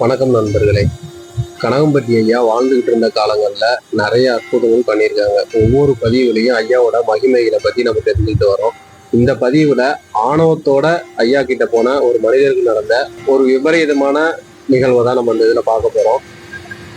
வணக்கம் நண்பர்களே. கனகம்பட்டி ஐயா வாழ்ந்துகிட்டு இருந்த காலங்களில் நிறைய அற்புதங்கள் பண்ணியிருக்காங்க. ஒவ்வொரு பதிவுலையும் ஐயாவோட மகிமைகளை பற்றி நம்ம தெரிஞ்சுக்கிட்டு வரோம். இந்த பதிவில் ஆணவத்தோட ஐயா கிட்ட போன ஒரு மனிதருக்கு நடந்த ஒரு விபரீதமான நிகழ்வை தான் நம்ம இந்த இதில் பார்க்க போகிறோம்.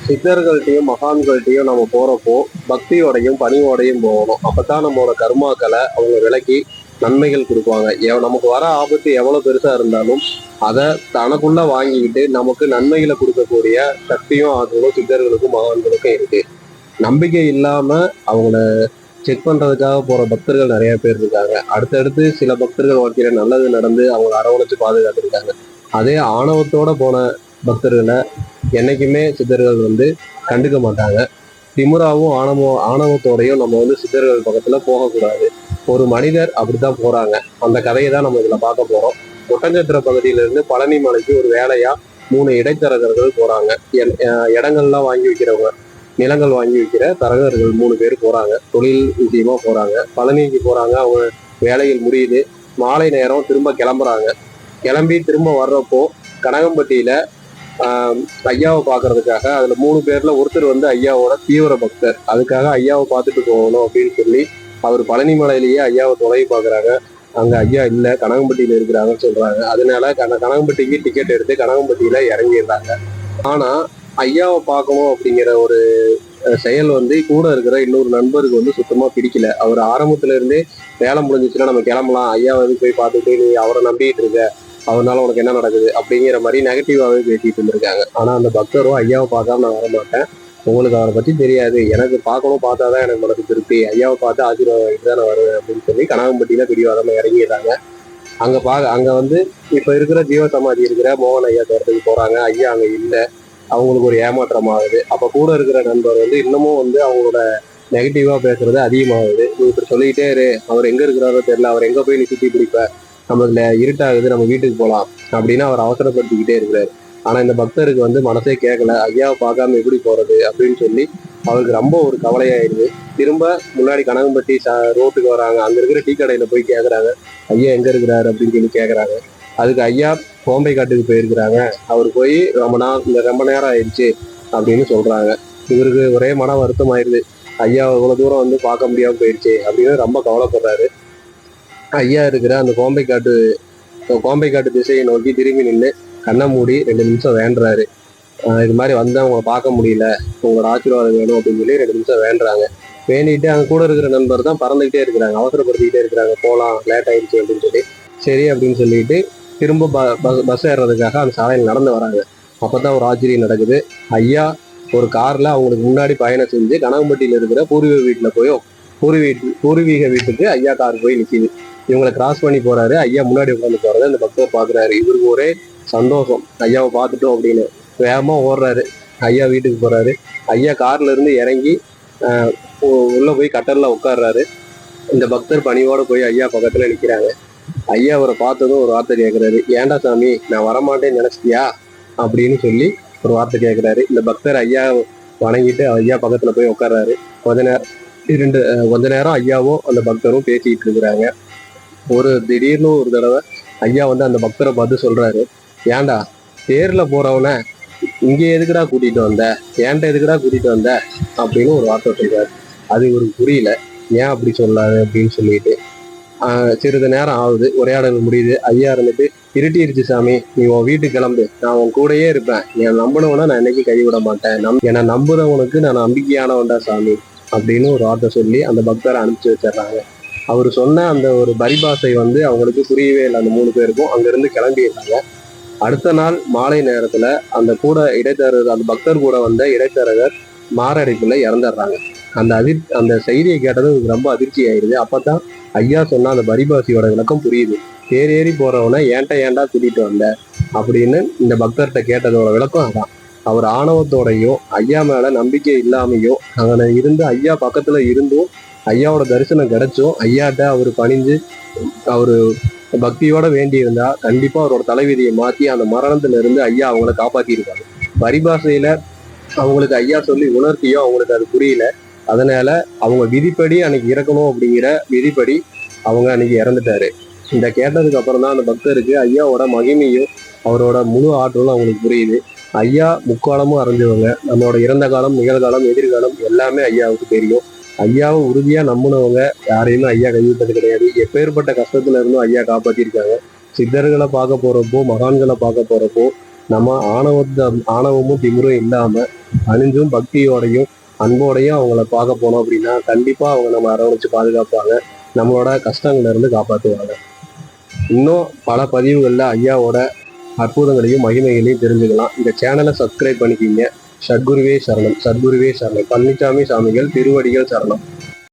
சித்தர்கள்ட்டையும் மகான்கள்ட்டையும் நம்ம போகிறப்போ பக்தியோடையும் பணிவோடையும் போகணும். அப்போ தான் நம்மளோட கர்மாக்களை அவங்க விலக்கி நன்மைகள் கொடுப்பாங்க. நமக்கு வர ஆபத்து எவ்வளோ பெருசாக இருந்தாலும் அதை தனக்குள்ள வாங்கிக்கிட்டு நமக்கு நன்மைகளை கொடுக்கக்கூடிய சக்தியும் ஆற்றலும் சித்தர்களுக்கும் மகான்களுக்கும் இருக்கு. நம்பிக்கை இல்லாம அவங்கள செக் பண்றதுக்காக போற பக்தர்கள் நிறைய பேர் இருக்காங்க. அடுத்தடுத்து சில பக்தர்கள் வாழ்க்கையில நல்லது நடந்து அவங்க அரவணைச்சு பாதுகாத்துருக்காங்க. அதே ஆணவத்தோட போன பக்தர்களை என்னைக்குமே சித்தர்கள் கண்டுக்க மாட்டாங்க. திமுறாவும் ஆணவத்தோடையும் நம்ம சித்தர்கள் பக்கத்துல போகக்கூடாது. ஒரு மனிதர் அப்படித்தான் போறாங்க. அந்த கதையை தான் நம்ம இதுல பார்க்க போறோம். ஒட்டஞ்சத்திர பகுதியிலிருந்து பழனி மலைக்கு ஒரு வேலையா 3 இடைத்தரகர்கள் போறாங்க. இடங்கள்லாம் வாங்கி வைக்கிறவங்க, நிலங்கள் வாங்கி வைக்கிற தரகர்கள் 3 பேர் போறாங்க. தொழில் விஷயமா போறாங்க. பழனிக்கு போறாங்க. அவங்க வேலைகள் முடியுது. மாலை நேரம் திரும்ப கிளம்புறாங்க. கிளம்பி திரும்ப வர்றப்போ கனகம்பட்டியில ஐயாவை பார்க்கறதுக்காக அதுல 3 பேர்ல ஒருத்தர் ஐயாவோட தீவிர பக்தர். அதுக்காக ஐயாவை பார்த்துட்டு போகணும் அப்படின்னு சொல்லி அவர் பழனி மலையிலேயே ஐயாவை தொலைவி பார்க்குறாங்க. அங்க ஐயா இல்லை, கனகம்பட்டியில இருக்கிறாங்கன்னு சொல்றாங்க. அதனால கனகம்பட்டிக்கு டிக்கெட் எடுத்து கனகம்பட்டியில இறங்கிடுறாங்க. ஆனா ஐயாவை பார்க்கணும் அப்படிங்கிற ஒரு செயல் கூட இருக்கிற இன்னொரு நண்பருக்கு சுத்தமா பிடிக்கல. அவர் ஆரம்பத்துல இருந்தே வேலை முடிஞ்சிச்சுன்னா நம்ம கிளம்பலாம், ஐயாவை போய் பார்த்துட்டு நீ அவரை நம்பிட்டு இருக்க, அவனால உனக்கு என்ன நடக்குது அப்படிங்கிற மாதிரி நெகட்டிவாவே பேசிட்டு இருந்திருக்காங்க. ஆனா அந்த பக்தரும் ஐயாவை பார்க்காம நான் வரமாட்டேன், உங்களுக்கு அவரை பத்தி தெரியாது, எனக்கு பார்க்கணும், பார்த்தாதான் எனக்கு மனசு திருப்தி, ஐயாவை பார்த்து ஆசீர்வாதம் தான் நான் வருவேன் அப்படின்னு சொல்லி கனகம்பட்டியில பிடிவாதமா இறங்கிடுறாங்க. அங்க இப்ப இருக்கிற ஜீவ சமாதி இருக்கிற மோகன் ஐயா தோட்டத்துக்கு போறாங்க. ஐயா அங்க இல்லை. அவங்களுக்கு ஒரு ஏமாற்றம் ஆகுது. அப்ப கூட இருக்கிற நண்பர் இன்னமும் அவங்களோட நெகட்டிவா பேசுறது அதிகமாகுது. நீ இப்படி சொல்லிக்கிட்டே இரு, அவர் எங்க இருக்கிறாரோ தெரியல, அவர் எங்க போய் நீ சுத்தி பிடிப்ப, நம்மளுக்கு இருட்டாகுது, நம்ம வீட்டுக்கு போகலாம் அப்படின்னு அவர் அவசரப்படுத்திக்கிட்டே இருக்கிறாரு. ஆனா இந்த பக்தருக்கு மனசே கேட்கல. ஐயாவை பார்க்காம எப்படி போறது அப்படின்னு சொல்லி அவருக்கு ரொம்ப ஒரு கவலையாயிருது. திரும்ப முன்னாடி கனகம்பட்டி ரோட்டுக்கு வராங்க. அங்க இருக்கிற டீ கடையில போய் கேட்கறாங்க, ஐயா எங்க இருக்கிறாரு அப்படின்னு சொல்லி கேட்கறாங்க. அதுக்கு ஐயா கோம்பை காட்டுக்கு போயிருக்கிறாங்க, அவர் போய் ரொம்ப நேரம் ஆயிடுச்சு அப்படின்னு சொல்றாங்க. இவருக்கு ஒரே மன வருத்தம் ஆயிருது. ஐயா இவ்வளவு தூரம் பார்க்க முடியாம போயிடுச்சு அப்படின்னு ரொம்ப கவலைப்படுறாரு. ஐயா இருக்கிற அந்த கோம்பை காட்டு திசையை நோக்கி திரும்பி நின்று கண்ணை மூடி 2 நிமிஷம் வேண்டுறாரு. இது மாதிரி அவங்க பார்க்க முடியல, உங்களோட ஆசீர்வாதம் வேணும் அப்படின்னு சொல்லி 2 நிமிஷம் வேண்டுறாங்க. வேண்டிட்டு அங்க கூட இருக்கிற நண்பர் தான் பறந்துகிட்டே இருக்கிறாங்க, அவசரப்படுத்திக்கிட்டே இருக்கிறாங்க, போகலாம் லேட் ஆயிடுச்சு அப்படின்னு சொல்லி. சரி அப்படின்னு சொல்லிட்டு திரும்ப பஸ் ஏறுறதுக்காக அந்த சாலையில் நடந்து வராங்க. அப்பதான் ஒரு ஆச்சரியம் நடக்குது. ஐயா ஒரு கார்ல அவங்களுக்கு முன்னாடி பயணம் செஞ்சு கனகம்பட்டியில இருக்கிற பூர்வீக வீட்டுக்கு ஐயா கார் போய் நிற்கிது. இவங்களை கிராஸ் பண்ணி போறாரு. ஐயா முன்னாடி உட்காந்து போறதை அந்த பக்தர் பாக்குறாரு. இவருக்கு ஒரே சந்தோஷம், ஐயாவை பார்த்துட்டோம் அப்படின்னு வேகமா ஓடுறாரு. ஐயா வீட்டுக்கு போறாரு. ஐயா கார்ல இருந்து இறங்கி உள்ள போய் கட்டல்ல உட்கார்றாரு. இந்த பக்தர் பணியோட போய் ஐயா பக்கத்துல நிக்கிறாங்க. ஐயா அவரை பார்த்ததும் ஒரு வார்த்தை கேட்கிறாரு, ஏண்டா சாமி நான் வரமாட்டேன்னு நினைச்சிட்டியா அப்படின்னு சொல்லி ஒரு வார்த்தை கேட்கிறாரு. இந்த பக்தர் ஐயா வணங்கிட்டு ஐயா பக்கத்துல போய் உட்கார்றாரு. கொஞ்ச நேரம் ஐயாவும் அந்த பக்தரும் பேசிட்டு இருக்கிறாங்க. திடீர்னு ஒரு தடவை ஐயா அந்த பக்தரை பார்த்து சொல்றாரு, ஏண்டா தேர்ல போறவன இங்க எதுக்குடா கூட்டிட்டு வந்த, ஏன்ட்ட எதுக்குடா கூட்டிட்டு வந்த அப்படின்னு ஒரு வார்த்தை சொல்றாரு. அது இவருக்கு புரியல, ஏன் அப்படி சொல்லாது அப்படின்னு சொல்லிட்டு சிறிது நேரம் ஆகுது. உரையாடல் முடியுது. ஐயா இருட்டிருச்சு சாமி, நீ உன் வீட்டுக்கு கிளம்பு, நான் உன் கூடயே இருப்பேன், நீ நம்பினவனா நான் என்னைக்கு கைவிட மாட்டேன், என்னை நம்புறவனுக்கு நான் நம்பிக்கையானவன்டா சாமி அப்படின்னு ஒரு வார்த்தை சொல்லி அந்த பக்தரை அனுப்பிச்சு வச்சிடுறாங்க. அவர் சொன்ன அந்த ஒரு பரிபாஷை அவங்களுக்கு புரியவே இல்லை அந்த 3 பேருக்கும். அங்கிருந்து கிளம்பிடுறாங்க. அடுத்த நாள் மாலை நேரத்துல அந்த பக்தர் கூட வந்த இடைத்தரகர் மாரடைப்புல இறந்துடுறாங்க. அந்த செய்தியை கேட்டது ரொம்ப அதிர்ச்சி ஆயிடுது. அப்பதான் ஐயா சொன்ன அந்த பரிபாஷையோட விளக்கம் புரியுது. ஏறி போறவனை ஏன்டா கூட்டிட்டு வந்த அப்படின்னு இந்த பக்தர்கிட்ட கேட்டதோட விளக்கம் அதான். அவர் ஆணவத்தோடையும் ஐயா மேல நம்பிக்கை இல்லாமையும் அங்கே இருந்து ஐயா பக்கத்துல இருந்தும் ஐயாவோட தரிசனம் கிடைச்சும் ஐயாட்ட அவர் பணிஞ்சு அவரு பக்தியோட வேண்டி இருந்தா கண்டிப்பா அவரோட தலைவிதியை மாத்தி அந்த மரணத்துல இருந்து ஐயா அவங்கள காப்பாத்திருப்பாங்க. பரிபாஷையில அவங்களுக்கு ஐயா சொல்லி உணர்த்தியும் அவங்களுக்கு அது புரியல. அதனால அவங்க விதிப்படி அன்னைக்கு இறக்கணும் அப்படிங்கிற விதிப்படி அவங்க அன்னைக்கு இறந்துட்டாரு. இந்த கேட்டதுக்கு அப்புறம் தான் அந்த பக்தருக்கு ஐயாவோட மகிமையும் அவரோட முழு ஆற்றலும் அவங்களுக்கு புரியுது. ஐயா முக்காலமும் அறிஞ்சவங்க. நம்மளோட இறந்த காலம், நிகழ்காலம், எதிர்காலம் எல்லாமே ஐயாவுக்கு தெரியும். ஐயாவை உறுதியா நம்பினவங்க யாரையுமே ஐயா கைவிட்டது கிடையாது. எப்பேற்பட்ட கஷ்டத்துல இருந்தும் ஐயா காப்பாத்திருக்காங்க. சித்தர்களை பார்க்க போறப்போ, மகான்களை பார்க்க போறப்போ நம்ம ஆணவமும் திமிரும் இல்லாம அணிஞ்சும் பக்தியோடையும் அன்போடையும் அவங்கள பார்க்க போனோம் அப்படின்னா கண்டிப்பா அவங்க நம்ம அரவணைச்சு பாதுகாப்பாங்க. நம்மளோட கஷ்டங்கள்ல இருந்து காப்பாற்றுவாங்க. இன்னும் பல பதிவுகள்ல ஐயாவோட அற்புதங்களையும் மகிமைகளையும் தெரிஞ்சுக்கலாம். இந்த சேனலை சப்ஸ்கிரைப் பண்ணிக்கிங்க. சத்குருவே சரணம், சத்குருவே சரணம். பழனிசாமி சாமிகள் திருவடிகள் சரணம்.